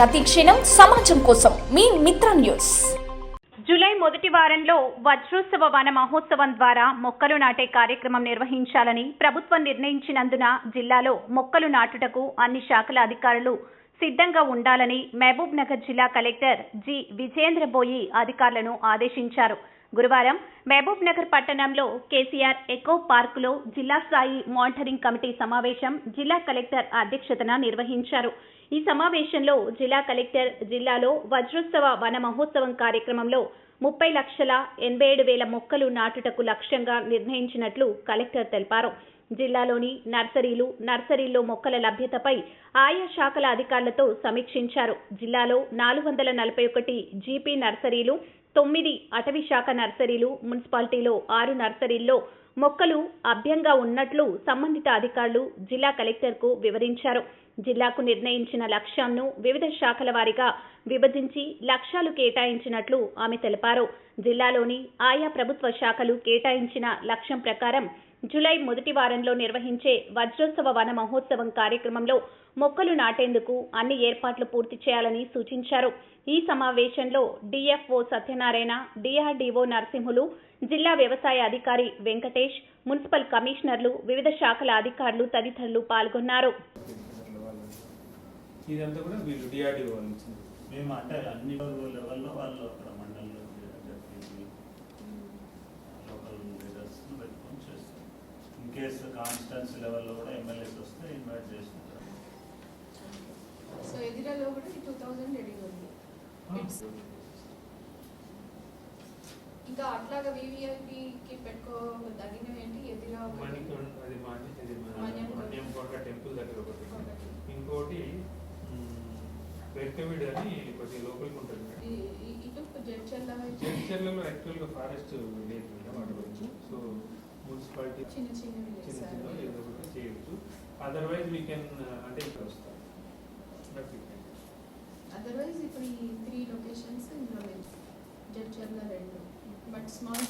ప్రతి క్షణం సమాజం కోసం మీ మిత్ర న్యూస్. జూలై మొదటి వారంలో వజ్రోత్సవ వన మహోత్సవం ద్వారా మొక్కలు నాటే కార్యక్రమం నిర్వహించాలని ప్రభుత్వం నిర్ణయించినందున జిల్లాలో మొక్కలు నాటుటకు అన్ని శాఖల అధికారులు సిద్ధంగా ఉండాలని మహబూబ్ నగర్ జిల్లా కలెక్టర్ జి విజేంద్రబోయి అధికారులను ఆదేశించారు. గురువారం మహబూబ్ నగర్ పట్టణంలో కేసీఆర్ ఎకో పార్కులో జిల్లా స్థాయి మానిటరింగ్ కమిటీ సమావేశం జిల్లా కలెక్టర్ అధ్యక్షతన నిర్వహించారు. ఈ సమావేశంలో జిల్లా కలెక్టర్ జిల్లాలో వజ్రోత్సవ వన మహోత్సవం కార్యక్రమంలో 30,87,000 మొక్కలు నాటుటకు లక్ష్యంగా నిర్ణయించినట్లు కలెక్టర్ తెలిపారు. జిల్లాలోని నర్సరీల్లో మొక్కల లభ్యతపై ఆయా శాఖల అధికారులతో సమీక్షించారు. జిల్లాలో 441 జీపీ నర్సరీలు, 9 అటవీ శాఖ నర్సరీలు, మున్సిపాలిటీలో 6 నర్సరీల్లో మొక్కలు అభ్యంగా ఉన్నట్లు సంబంధిత అధికారులు జిల్లా కలెక్టర్కు వివరించారు. జిల్లాకు నిర్ణయించిన లక్ష్యాలను వివిధ శాఖల వారీగా విభజించి లక్ష్యాలు కేటాయించినట్లు ఆమె తెలిపారు. జిల్లాలోని ఆయా ప్రభుత్వ శాఖలు కేటాయించిన లక్ష్యం ప్రకారం జూలై మొదటి వారంలో నిర్వహించే వజ్రోత్సవ వన మహోత్సవం కార్యక్రమంలో మొక్కలు నాటేందుకు అన్ని ఏర్పాట్లు పూర్తి చేయాలని సూచించారు. ఈ సమావేశంలో డిఎఫ్ఓ సత్యనారాయణ, డిఆర్డీఓ నరసింహులు, జిల్లా వ్యవసాయ అధికారి వెంకటేష్, మున్సిపల్ కమిషనర్లు, వివిధ శాఖల అధికారులు తదితరులు పాల్గొన్నారు. ఇదంతా కూడా వీళ్ళు డిఆర్డీఓ వాళ్ళు ఇచ్చింది. మేము అంటే అన్ని లెవెల్లో వాళ్ళు అక్కడ మండలంలో లోకల్ లీడర్స్ పెట్టుకొని చేస్తారు. ఇన్ కేసు కాన్స్టిట్యున్సీ లెవెల్లో కూడా ఎమ్మెల్యేస్ వస్తే ఇన్వైట్ చేసుకుంటారు. సో ఎదిరాలో కూడా 2000 రెడీ ఉంది. ఇంకా అట్లాగా వివిఐపికి పెట్టుకోదగినవి ఏంటి? ఎదిరా టెంపుల్ దగ్గర ఒకటి, ఇంకోటి వెర్కవిడ్ అని కొద్దిగా లోపలికి ఉంటుంది. జడ్చర్లలో యాక్చువల్గా ఫారెస్ట్ లేదు వాటి గురించి. సో మున్సిపాలిటీ చిన్న ఏదో ఒకటి చేయొచ్చు. అదర్వైజ్ వీ కెన్ అంటే ఇక్కడ వస్తాం. అదర్వైజ్ ఇప్పుడు ఈ 3 లొకేషన్స్ ఇందులో లేదు. Jadcherla 2, but small